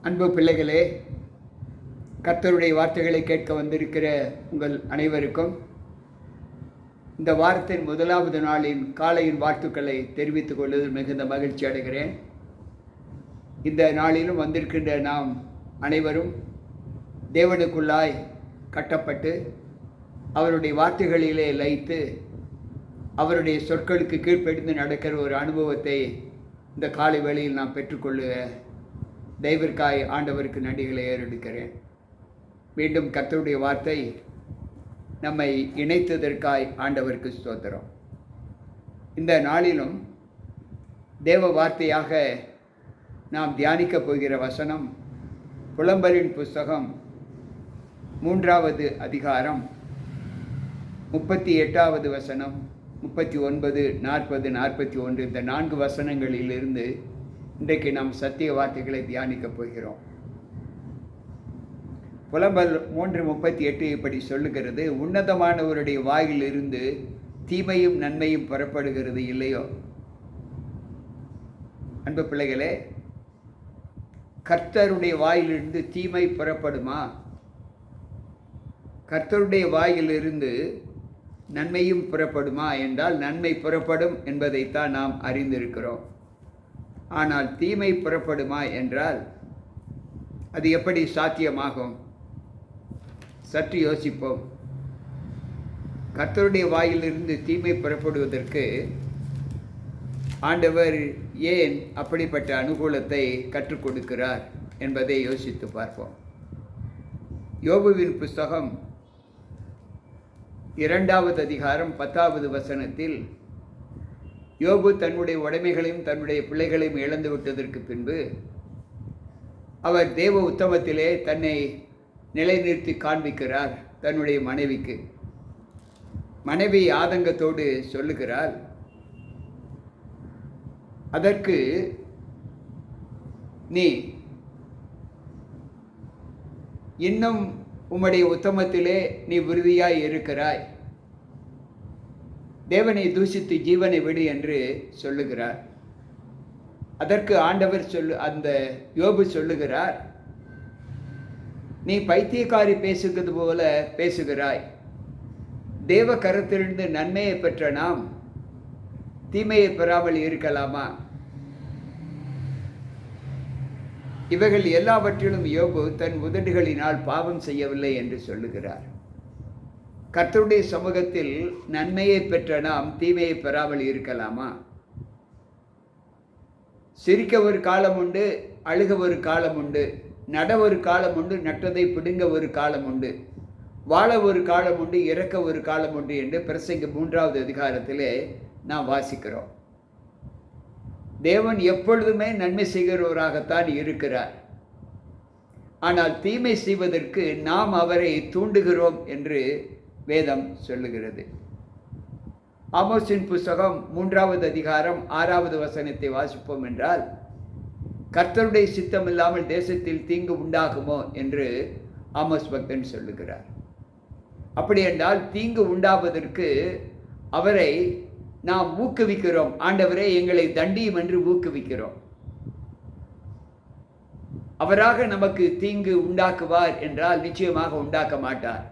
அன்பு பிள்ளைகளே, கர்த்தருடைய வார்த்தைகளை கேட்க வந்திருக்கிற உங்கள் அனைவருக்கும் இந்த வாரத்தின் முதலாவது நாளின் காலையின் வாழ்த்துக்களை தெரிவித்துக் கொள்வதில் மிகுந்த மகிழ்ச்சி அடைகிறேன். இந்த நாளிலும் வந்திருக்கின்ற நாம் அனைவரும் தேவனுக்குள்ளாய் கட்டப்பட்டு அவருடைய வார்த்தைகளிலே லயித்து அவருடைய சொற்களுக்கு கீழ்ப்படிந்து நடக்கிற ஒரு அனுபவத்தை இந்த காலை வேளையில் நாம் பெற்றுக்கொள்ள தெய்வர்க்காய் ஆண்டவருக்கு நன்றிகளை ஏறெடுக்கிறேன். மீண்டும் கர்த்தருடைய வார்த்தை நம்மை இணைத்ததற்காய் ஆண்டவருக்கு ஸ்தோத்திரம். இந்த நாளிலும் தேவ வார்த்தையாக நாம் தியானிக்கப் போகிற வசனம் புலம்பலின் புஸ்தகம் 3வது அதிகாரம் 38வது வசனம், 39, 40, 41 இந்த 4 வசனங்களிலிருந்து இன்றைக்கு நாம் சத்திய வார்த்தைகளை தியானிக்கப் போகிறோம். புலம்பல் 3:38 இப்படி சொல்லுகிறது: உன்னதமானவருடைய வாயிலிருந்து தீமையும் நன்மையும் புறப்படுகிறது இல்லையோ? அன்பு பிள்ளைகளே, கர்த்தருடைய வாயிலிருந்து தீமை புறப்படுமா? கர்த்தருடைய வாயிலிருந்து நன்மையும் புறப்படுமா என்றால் நன்மை புறப்படும் என்பதைத்தான் நாம் அறிந்திருக்கிறோம். ஆனால் தீமை புறப்படுமா என்றால் அது எப்படி சாத்தியமாகும்? சற்று யோசிப்போம். கர்த்தருடைய வாயிலிருந்து தீமை புறப்படுவதற்கு ஆண்டவர் ஏன் அப்படிப்பட்ட அனுகூலத்தை கற்றுக் கொடுக்கிறார் என்பதை யோசித்து பார்ப்போம். யோபுவின் புஸ்தகம் 2வது அதிகாரம் 10வது வசனத்தில் யோபு தன்னுடைய உடைமைகளையும் தன்னுடைய பிள்ளைகளையும் இழந்து விட்டதற்கு பின்பு அவர் தேவ உத்தமத்திலே தன்னை நிலைநிறுத்தி காண்பிக்கிறார் தன்னுடைய மனைவிக்கு. மனைவி ஆதங்கத்தோடு சொல்லுகிறார், அதற்கு நீ இன்னும் உம்முடைய உத்தமத்திலே நீ உறுதியாய் இருக்கிறாய், தேவனை தூஷித்து ஜீவனை விடு என்று சொல்லுகிறார். அதற்கு ஆண்டவர் அந்த யோபு சொல்லுகிறார், நீ பைத்தியக்காரி பேசுகிறது போல பேசுகிறாய். தேவ கரத்திலிருந்து நன்மையை பெற்ற நாம் தீமையை பெறாமல் இருக்கலாமா? இவைகள் எல்லாவற்றிலும் யோபு தன் உதடுகளினால் பாவம் செய்யவில்லை என்று சொல்லுகிறார். கர்த்தருடைய சமூகத்தில் நன்மையை பெற்ற நாம் தீமையை பெறாமல் இருக்கலாமா? சிரிக்க ஒரு காலம் உண்டு, அழுக ஒரு காலம் உண்டு, நட ஒரு காலம் உண்டு, நட்டதை பிடுங்க ஒரு காலம் உண்டு, வாழ ஒரு காலம் உண்டு, இறக்க ஒரு காலம் உண்டு என்று பிரசங்கம் 3வது அதிகாரத்திலே நாம் வாசிக்கிறோம். தேவன் எப்பொழுதுமே நன்மை செய்கிறவராகத்தான் இருக்கிறார். ஆனால் தீமை செய்வதற்கு நாம் அவரை தூண்டுகிறோம் என்று வேதம் சொல்லுகிறது. ஆமோஸின் புஸ்தகம் 3வது அதிகாரம் 6வது வசனத்தை வாசிப்போம் என்றால், கர்த்தருடைய சித்தம் இல்லாமல் தேசத்தில் தீங்கு உண்டாகுமோ என்று ஆமோஸ் பக்தன் சொல்லுகிறார். அப்படி என்றால் தீங்கு உண்டாவதற்கு அவரை நாம் ஊக்குவிக்கிறோம். ஆண்டவரே எங்களை தண்டியும் என்று ஊக்குவிக்கிறோம். அவராக நமக்கு தீங்கு உண்டாக்குவார் என்றால் நிச்சயமாக உண்டாக்க மாட்டார்.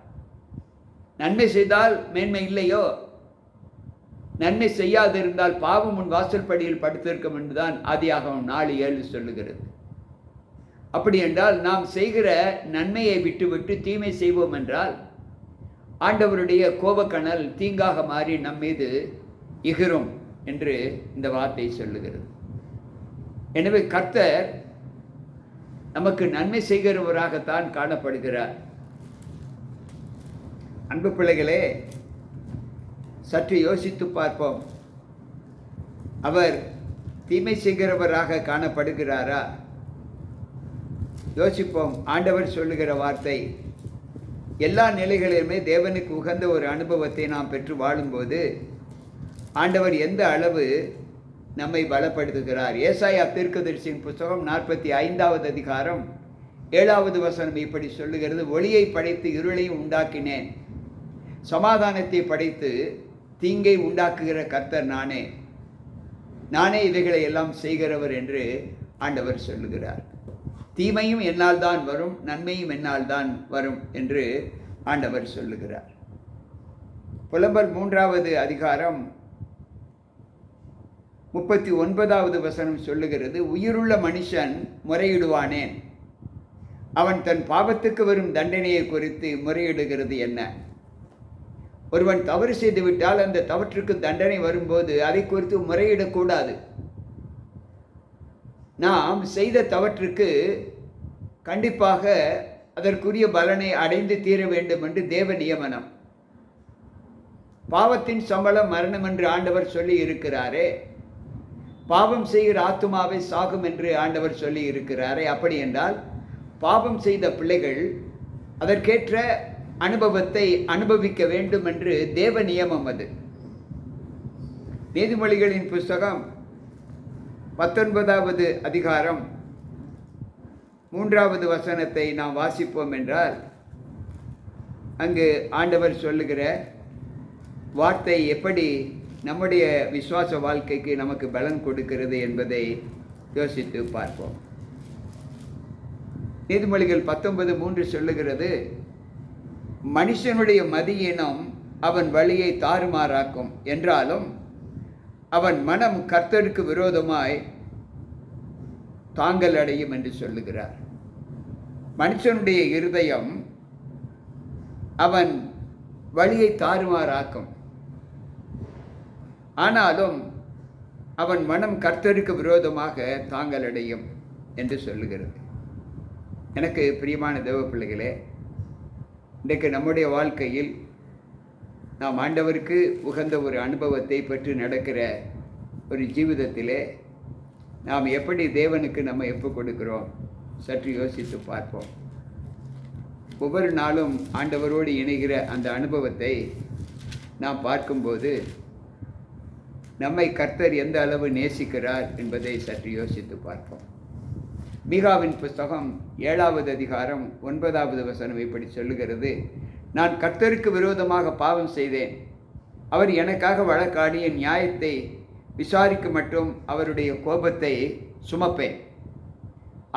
நன்மை செய்தால் மேன்மை இல்லையோ? நன்மை செய்யாதிருந்தால் பாவம் உன் வாசல்படியில் படுத்திருக்கும் என்றுதான் ஆதியாகமம் 4:7 சொல்லுகிறது. அப்படி என்றால் நாம் செய்கிற நன்மையை விட்டுவிட்டு தீமை செய்வோம் என்றால் ஆண்டவருடைய கோபக்கனல் தீங்காக மாறி நம் மீது இகிரும் என்று இந்த வார்த்தை சொல்லுகிறது. எனவே கர்த்தர் நமக்கு நன்மை செய்கிறவராகத்தான் காணப்படுகிறார். அன்பு பிள்ளைகளே, சற்று யோசித்து பார்ப்போம். அவர் தீமை செய்கிறவராக காணப்படுகிறாரா? யோசிப்போம். ஆண்டவர் சொல்லுகிற வார்த்தை, எல்லா நிலைகளிலுமே தேவனுக்கு உகந்த ஒரு அனுபவத்தை நாம் பெற்று வாழும்போது ஆண்டவர் எந்த அளவு நம்மை பலப்படுத்துகிறார். ஏசாயா தீர்க்கதரிசியின் புஸ்தகம் 45வது அதிகாரம் 7வது வசனம் இப்படி சொல்லுகிறது: ஒளியை படைத்து இருளையும் உண்டாக்கினேன், சமாதானத்தை படைத்து தீங்கை உண்டாக்குகிற கர்த்தர் நானே இவைகளை எல்லாம் செய்கிறவர் என்று ஆண்டவர் சொல்லுகிறார். தீமையும் என்னால் தான் வரும், நன்மையும் என்னால் தான் வரும் என்று ஆண்டவர் சொல்லுகிறார். புலம்பல் 3வது அதிகாரம் 39வது வசனம் சொல்லுகிறது, உயிருள்ள மனுஷன் முறையிடுவானேன், அவன் தன் பாவத்துக்கு வரும் தண்டனையை குறித்து முறையிடுகிறது என்ன? ஒருவன் தவறு செய்து விட்டால் அந்த தவற்றுக்கு தண்டனை வரும்போது அதை குறித்து முறையிடக்கூடாது. நாம் செய்த தவற்றுக்கு கண்டிப்பாக அதற்குரிய பலனை அடைந்து தீர வேண்டும் என்று தேவ நியமனம். பாவத்தின் சம்பளம் மரணம் என்று ஆண்டவர் சொல்லி இருக்கிறாரே, பாவம் செய்கிற ஆத்துமாவை சாகும் என்று ஆண்டவர் சொல்லி இருக்கிறாரே. அப்படி என்றால் பாவம் செய்த பிள்ளைகள் அதற்கேற்ற அனுபவத்தை அனுபவிக்க வேண்டும் என்று தேவ நியமம் அது. நீதிமொழிகளின் புஸ்தகம் 19வது அதிகாரம் 3வது வசனத்தை நாம் வாசிப்போம் என்றால், அங்கு ஆண்டவர் சொல்லுகிற வார்த்தை எப்படி நம்முடைய விசுவாச வாழ்க்கைக்கு நமக்கு பலன் கொடுக்கிறது என்பதை யோசித்து பார்ப்போம். நீதிமொழிகள் 19:3 சொல்லுகிறது, மனுஷனுடைய மதியீனம் அவன் வழியை தாறுமாறாக்கும், என்றாலும் அவன் மனம் கர்த்தருக்கு விரோதமாய் தாங்கல் அடையும் என்று சொல்லுகிறார். மனுஷனுடைய இருதயம் அவன் வழியை தாறுமாறாக்கும், ஆனாலும் அவன் மனம் கர்த்தருக்கு விரோதமாக தாங்கல் அடையும் என்று சொல்லுகிறது. எனக்கு பிரியமான தேவ பிள்ளைகளே, இன்றைக்கு நம்முடைய வாழ்க்கையில் நாம் ஆண்டவருக்கு உகந்த ஒரு அனுபவத்தை பெற்று நடக்கிற ஒரு ஜீவிதத்திலே நாம் எப்படி தேவனுக்கு நம்ம ஒப்புக் கொடுக்கிறோம் சற்று யோசித்து பார்ப்போம். ஒவ்வொரு நாளும் ஆண்டவரோடு இணைகிற அந்த அனுபவத்தை நாம் பார்க்கும்போது நம்மை கர்த்தர் எந்த அளவு நேசிக்கிறார் என்பதை சற்று யோசித்து பார்ப்போம். மீகாவின் புஸ்தகம் 7வது அதிகாரம் 9வது வசனம் இப்படி சொல்லுகிறது, நான் கர்த்தருக்கு விரோதமாக பாவம் செய்தேன், அவர் எனக்காக வழக்காடி என் நியாயத்தை விசாரிக்க மட்டும் அவருடைய கோபத்தை சுமப்பேன்.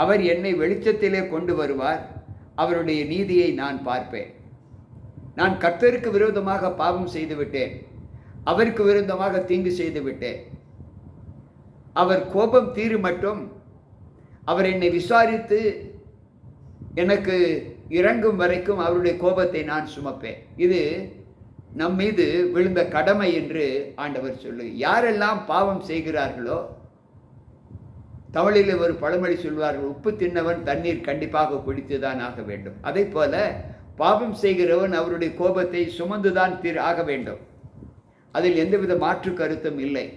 அவர் என்னை வெளிச்சத்திலே கொண்டு வருவார், அவருடைய நீதியை நான் பார்ப்பேன். நான் கர்த்தருக்கு விரோதமாக பாவம் செய்து விட்டேன், அவருக்கு விரோதமாக தீங்கு செய்து விட்டேன். அவர் கோபம் தீரு மட்டும் அவர் என்னை விசாரித்து எனக்கு இறங்கும் வரைக்கும் அவருடைய கோபத்தை நான் சுமப்பேன். இது நம் மீது விழுந்த கடமை என்று ஆண்டவர் சொல்லு. யாரெல்லாம் பாவம் செய்கிறார்களோ, தமிழில் ஒரு பழமொழி சொல்வார்கள், உப்பு தின்னவன் தண்ணீர் கண்டிப்பாக குடித்துதான் ஆக வேண்டும். அதே போல பாவம் செய்கிறவன் அவருடைய கோபத்தை சுமந்துதான் ஆக வேண்டும். அதில் எந்தவித மாற்று கருத்தும் இல்லை.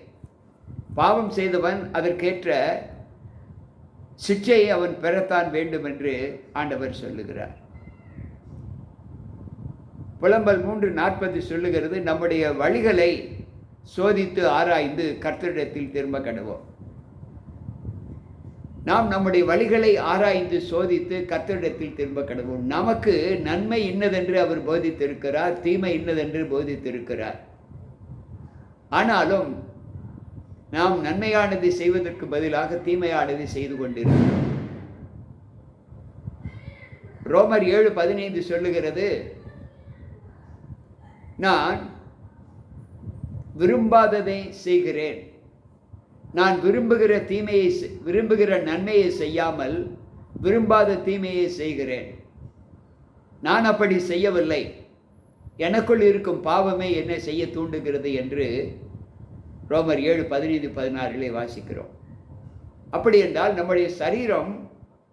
பாவம் செய்தவன் அதற்கேற்ற சிக்ஷையை அவன் பெறத்தான் வேண்டும் என்று ஆண்டவர் சொல்லுகிறார். புலம்பல் 3:40 சொல்லுகிறது, நம்முடைய வழிகளை சோதித்து ஆராய்ந்து கர்த்தரிடத்தில் திரும்ப கடுவோம். நாம் நம்முடைய வழிகளை ஆராய்ந்து சோதித்து கர்த்தரிடத்தில் திரும்ப கடுவோம். நமக்கு நன்மை இன்னதென்று அவர் போதித்திருக்கிறார், தீமை இன்னதென்று போதித்திருக்கிறார். ஆனாலும் நாம் நன்மையானதை செய்வதற்கு பதிலாக தீமையானதை செய்து கொண்டிருக்கிறோம். ரோமர் 7:15 சொல்லுகிறது, நான் விரும்பாததை செய்கிறேன், நான் விரும்புகிற நன்மையை செய்யாமல் விரும்பாத தீமையை செய்கிறேன். நான் அப்படி செய்யவில்லை, எனக்குள் இருக்கும் பாவமே என்னை செய்ய தூண்டுகிறது என்று ரோமர் 7:15-16 வாசிக்கிறோம். அப்படி என்றால் நம்முடைய சரீரம்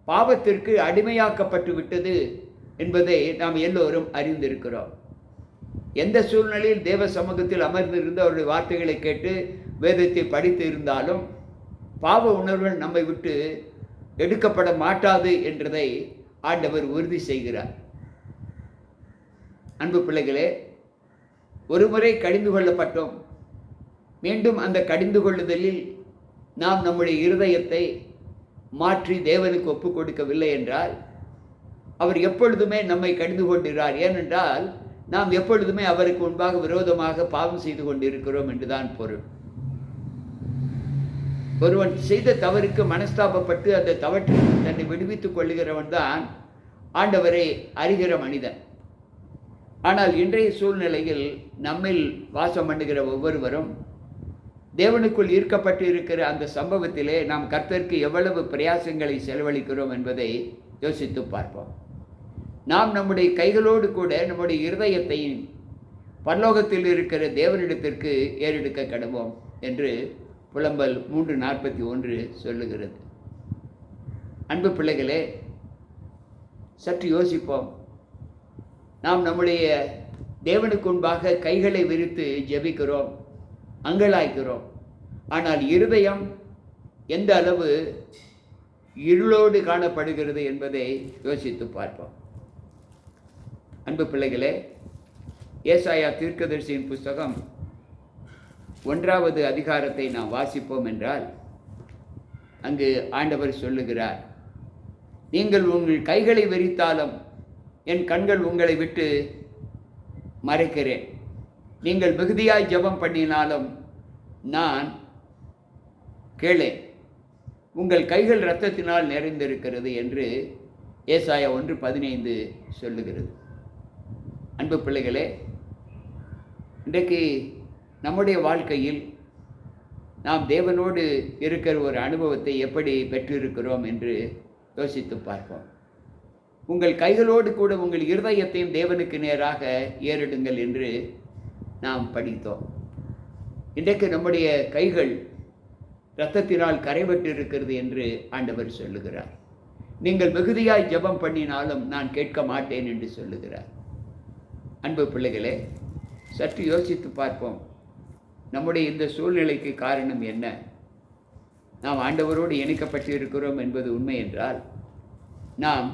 பாவத்திற்கு அடிமையாக்கப்பட்டு விட்டது என்பதை நாம் எல்லோரும் அறிந்திருக்கிறோம். எந்த சூழ்நிலையில் தேவ சமூகத்தில் அமர்ந்திருந்து அவருடைய வார்த்தைகளை கேட்டு வேதத்தை படித்து இருந்தாலும் பாவ உணர்வுகள் நம்மை விட்டு எடுக்கப்பட மாட்டாது என்றதை ஆண்டவர் உறுதி செய்கிறார். அன்பு பிள்ளைகளே, ஒருமுறை கடிந்து கொள்ளப்பட்டோம். மீண்டும் அந்த கடிந்து கொள்ளுதலில் நாம் நம்முடைய இருதயத்தை மாற்றி தேவனுக்கு ஒப்புக் கொடுக்கவில்லை என்றால் அவர் எப்பொழுதுமே நம்மை கடிந்து கொண்டிருக்கிறார். ஏனென்றால் நாம் எப்பொழுதுமே அவருக்கு முன்பாக விரோதமாக பாவம் செய்து கொண்டிருக்கிறோம் என்றுதான் பொருள். ஒருவன் செய்த தவறுக்கு மனஸ்தாபப்பட்டு அந்த தவற்றில் தன்னை விடுவித்துக் கொள்ளுகிறவன் தான் ஆண்டவரை அறிகிற மனிதன். ஆனால் இன்றைய சூழ்நிலையில் நம்மில் வாசம் பண்ணுகிற ஒவ்வொருவரும் தேவனுக்குள் ஈர்க்கப்பட்டு இருக்கிற அந்த சம்பவத்திலே நாம் கர்த்தருக்கு எவ்வளவு பிரயாசங்களை செலவழிக்கிறோம் என்பதை யோசித்து பார்ப்போம். நாம் நம்முடைய கைகளோடு கூட நம்முடைய இருதயத்தை பரலோகத்தில் இருக்கிற தேவனிடத்திற்கு ஏறெடுக்க கடவோம் என்று புலம்பல் 3:41 சொல்லுகிறது. அன்பு பிள்ளைகளே, சற்று யோசிப்போம். நாம் நம்முடைய தேவனுக்கு முன்பாக கைகளை விரித்து ஜெபிக்கிறோம், அங்கலாய்க்கிறோம். ஆனால் இருதயம் எந்த அளவு இருளோடு காணப்படுகிறது என்பதை யோசித்து பார்ப்போம். அன்பு பிள்ளைகளே, ஏசாயா தீர்க்கதரிசியின் புஸ்தகம் 1வது அதிகாரத்தை நாம் வாசிப்போம் என்றால் அங்கு ஆண்டவர் சொல்லுகிறார், நீங்கள் உங்கள் கைகளை விரித்தாலும் என் கண்கள் உங்களை விட்டு மறைக்கிறேன். நீங்கள் மிகுதியாய் ஜெபம் பண்ணினாலும் நான் கேளேன். உங்கள் கைகள் இரத்தத்தினால் நிறைந்திருக்கிறது என்று ஏசாயா 1:15 சொல்லுகிறது. அன்பு பிள்ளைகளே, இன்றைக்கு நம்முடைய வாழ்க்கையில் நாம் தேவனோடு இருக்கிற ஒரு அனுபவத்தை எப்படி பெற்றிருக்கிறோம் என்று யோசித்து பார்ப்போம். உங்கள் கைகளோடு கூட உங்கள் இருதயத்தையும் தேவனுக்கு நேராக ஏறிடுங்கள் என்று நாம் படித்தோம். இன்றைக்கு நம்முடைய கைகள் இரத்தத்தினால் கரைபட்டு இருக்கிறது என்று ஆண்டவர் சொல்லுகிறார். நீங்கள் மிகுதியாய் ஜெபம் பண்ணினாலும் நான் கேட்க மாட்டேன் என்று சொல்லுகிறார். அன்பு பிள்ளைகளே, சற்று யோசித்து பார்ப்போம். நம்முடைய இந்த சூழ்நிலைக்கு காரணம் என்ன? நாம் ஆண்டவரோடு இணைக்கப்பட்டு இருக்கிறோம் என்பது உண்மை என்றால், நாம்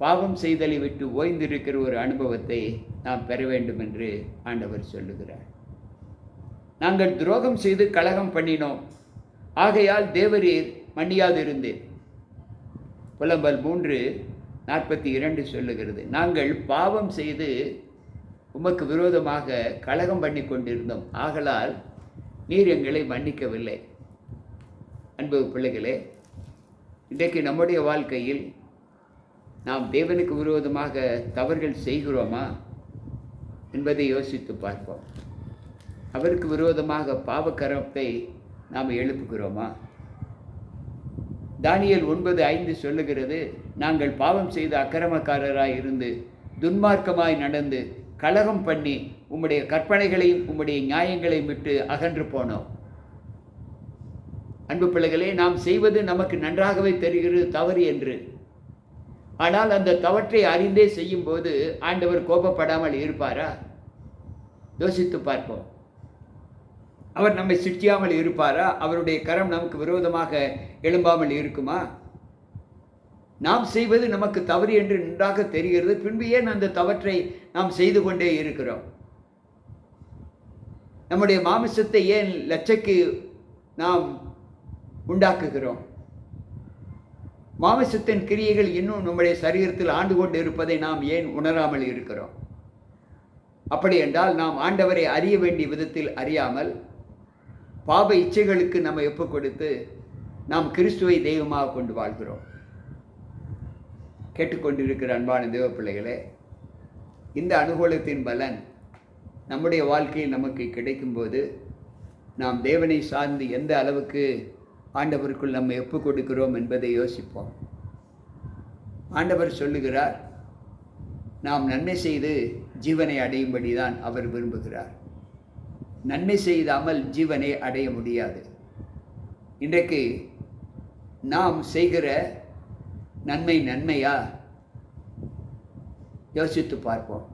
பாவம் செய்தலை விட்டு ஓய்ந்திருக்கிற ஒரு அனுபவத்தை நாம் பெற வேண்டும் என்று ஆண்டவர் சொல்லுகிறார். நாங்கள் துரோகம் செய்து கலகம் பண்ணினோம், ஆகையால் தேவரீர் மன்னியாதிருந்தேன். புலம்பல் 3:42 சொல்லுகிறது, நாங்கள் பாவம் செய்து உமக்கு விரோதமாக கலகம் பண்ணி கொண்டிருந்தோம், ஆகலால் நீர் எங்களை மன்னிக்கவில்லை. அன்பு பிள்ளைகளே, இன்றைக்கு நம்முடைய வாழ்க்கையில் நாம் தேவனுக்கு விரோதமாக தவறுகள் செய்கிறோமா என்பதை யோசித்து பார்ப்போம். அவருக்கு விரோதமாக பாவக்கரத்தை நாம் எழுப்புகிறோமா? தானியேல் 9:5 சொல்லுகிறது, நாங்கள் பாவம் செய்த அக்கிரமக்காரராய் இருந்து துன்மார்க்கமாய் நடந்து கலகம் பண்ணி உம்முடைய கற்பனைகளையும் உம்முடைய நியாயங்களையும் விட்டு அகன்று போனோம். அன்பு பிள்ளைகளே, நாம் செய்வது நமக்கு நன்றாகவே தெரிகிறது தவறு என்று. ஆனால் அந்த தவற்றை அறிந்தே செய்யும் போது ஆண்டவர் கோபப்படாமல் இருப்பாரா? யோசித்து பார்ப்போம். அவர் நம்மை சிட்சியாமல் இருப்பாரா? அவருடைய கரம் நமக்கு விரோதமாக எழும்பாமல் இருக்குமா? நாம் செய்வது நமக்கு தவறு என்று நன்றாக தெரிகிறது, பின்பு ஏன் அந்த தவற்றை நாம் செய்து கொண்டே இருக்கிறோம்? நம்முடைய மாமிசத்தை ஏன் லட்சைக்கு நாம் உண்டாக்குகிறோம்? மாமிசத்தின் கிரியைகள் இன்னும் நம்முடைய சரீரத்தில் ஆண்டு கொண்டு இருப்பதை நாம் ஏன் உணராமல் இருக்கிறோம்? அப்படி என்றால் நாம் ஆண்டவரை அறிய வேண்டிய விதத்தில் அறியாமல் பாவ இச்சைகளுக்கு நம்ம ஒப்புக் கொடுத்து நாம் கிறிஸ்துவை தெய்வமாக கொண்டு வாழ்கிறோம். கேட்டுக்கொண்டிருக்கிற அன்பான தேவ பிள்ளைகளே, இந்த அனுகூலத்தின் பலன் நம்முடைய வாழ்க்கையில் நமக்கு கிடைக்கும்போது நாம் தேவனை சார்ந்து எந்த அளவுக்கு ஆண்டவருக்குள் நம்ம ஒப்புக் கொடுக்கிறோம் என்பதை யோசிப்போம். ஆண்டவர் சொல்லுகிறார், நாம் நன்மை செய்து ஜீவனை அடையும்படி தான் அவர் விரும்புகிறார். நன்மை செய்தாமல் ஜீவனை அடைய முடியாது. இன்றைக்கு நாம் செய்கிற நன்மை நன்மையா? யோசித்து பார்ப்போம்.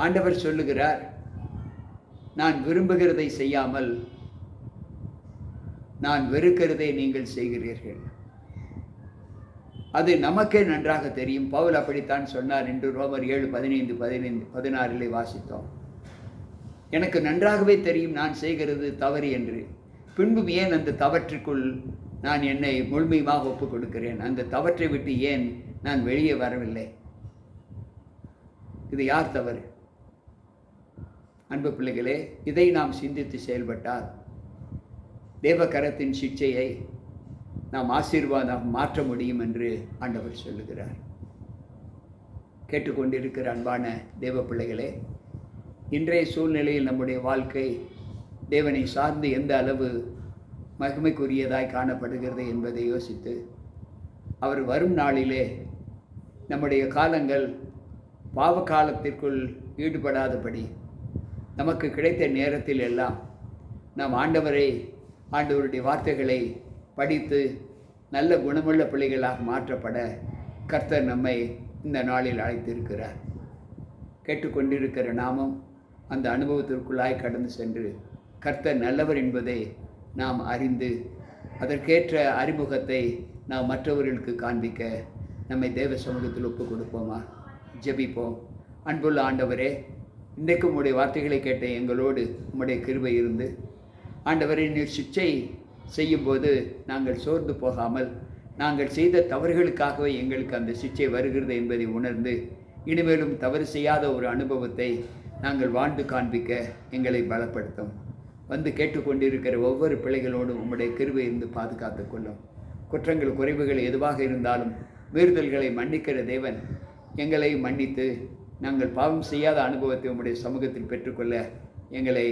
ஆண்டவர் சொல்லுகிறார், நான் விரும்புகிறதை செய்யாமல் நான் வெறுக்கிறதை நீங்கள் செய்கிறீர்கள். அது நமக்கே நன்றாக தெரியும். பவுல் அப்படித்தான் சொன்னார் என்று ரோமர் 7:15-16 வாசித்தோம். எனக்கு நன்றாகவே தெரியும் நான் செய்கிறது தவறு என்று, பின்பும் ஏன் அந்த தவற்றுக்குள் நான் என்னை முழுமையாக ஒப்புக் கொடுக்கிறேன்? அந்த தவற்றை விட்டு ஏன் நான் வெளியே வரவில்லை? இது யார் தவறு? அன்பு பிள்ளைகளே, இதை நாம் சிந்தித்து செயல்பட்டால் தேவகரத்தின் சிக்ஷையை நாம் ஆசீர்வாதம் மாற்ற முடியும் என்று ஆண்டவர் சொல்லுகிறார். கேட்டுக்கொண்டிருக்கிற அன்பான தேவ பிள்ளைகளே, இன்றைய சூழ்நிலையில் நம்முடைய வாழ்க்கை தேவனை சார்ந்து எந்த அளவு மகிமைக்குரியதாய் காணப்படுகிறது என்பதை யோசித்து, அவர் வரும் நாளிலே நம்முடைய காலங்கள் பாவ காலத்திற்குள் ஈடுபடாதபடி நமக்கு கிடைத்த நேரத்தில் எல்லாம் நாம் ஆண்டவருடைய வார்த்தைகளை படித்து நல்ல குணமுள்ள பிள்ளைகளாக மாற்றப்பட கர்த்தர் நம்மை இந்த நாளில் அழைத்திருக்கிறார். கேட்டுக்கொண்டிருக்கிற நாமும் அந்த அனுபவத்திற்குள்ளாய் கடந்து சென்று கர்த்தர் நல்லவர் என்பதை நாம் அறிந்து அதற்கேற்ற அறிமுகத்தை நாம் மற்றவர்களுக்கு காண்பிக்க நம்மை தேவ சமூகத்தில் ஒப்புக் கொடுப்போமா? ஜெபிப்போம். அன்புள்ள ஆண்டவரே, இன்றைக்கு உம்முடைய வார்த்தைகளை கேட்ட எங்களோடு உம்முடைய கிருபை இருந்து, ஆண்டவரே, நீர் சிக்ஷை செய்யும்போது நாங்கள் சோர்ந்து போகாமல் நாங்கள் செய்த தவறுகளுக்காகவே எங்களுக்கு அந்த சிக்ஷை வருகிறது என்பதை உணர்ந்து இனிமேலும் தவறு செய்யாத ஒரு அனுபவத்தை நாங்கள் வாழ்ந்து காண்பிக்க எங்களை பலப்படுத்தும். வந்து கேட்டுக்கொண்டிருக்கிற ஒவ்வொரு பிள்ளைகளோடும் உம்முடைய கிருபை இருந்து பாதுகாத்து கொள்ளும். குற்றங்கள் குறைவுகள் எதுவாக இருந்தாலும் மீறுதல்களை மன்னிக்கிற தேவன் எங்களை மன்னித்து நாங்கள் பாவம் செய்யாத அனுபவத்தை உம்முடைய சமூகத்தில் பெற்றுக்கொள்ள எங்களை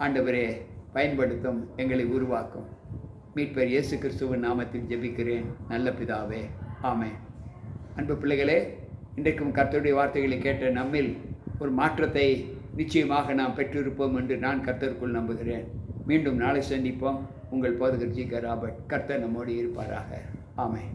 ஆண்டவரே பயன்படுத்தும், எங்களை உருவாக்கும். மீட்பர் இயேசு கிறிஸ்துவின் நாமத்தில் ஜெபிக்கிறேன் நல்ல பிதாவே, ஆமென். அன்பு பிள்ளைகளே, இன்றைக்கும் கர்த்தருடைய வார்த்தைகளை கேட்ட நம்மில் ஒரு மாற்றத்தை நிச்சயமாக நாம் பெற்றிருப்போம் என்று நான் கர்த்தருக்குள் நம்புகிறேன். மீண்டும் நாளை சந்திப்போம். உங்கள் போதகர் ஜி. ராபர்ட். கர்த்தர் நம்மோடு இருப்பாராக. ஆமென்.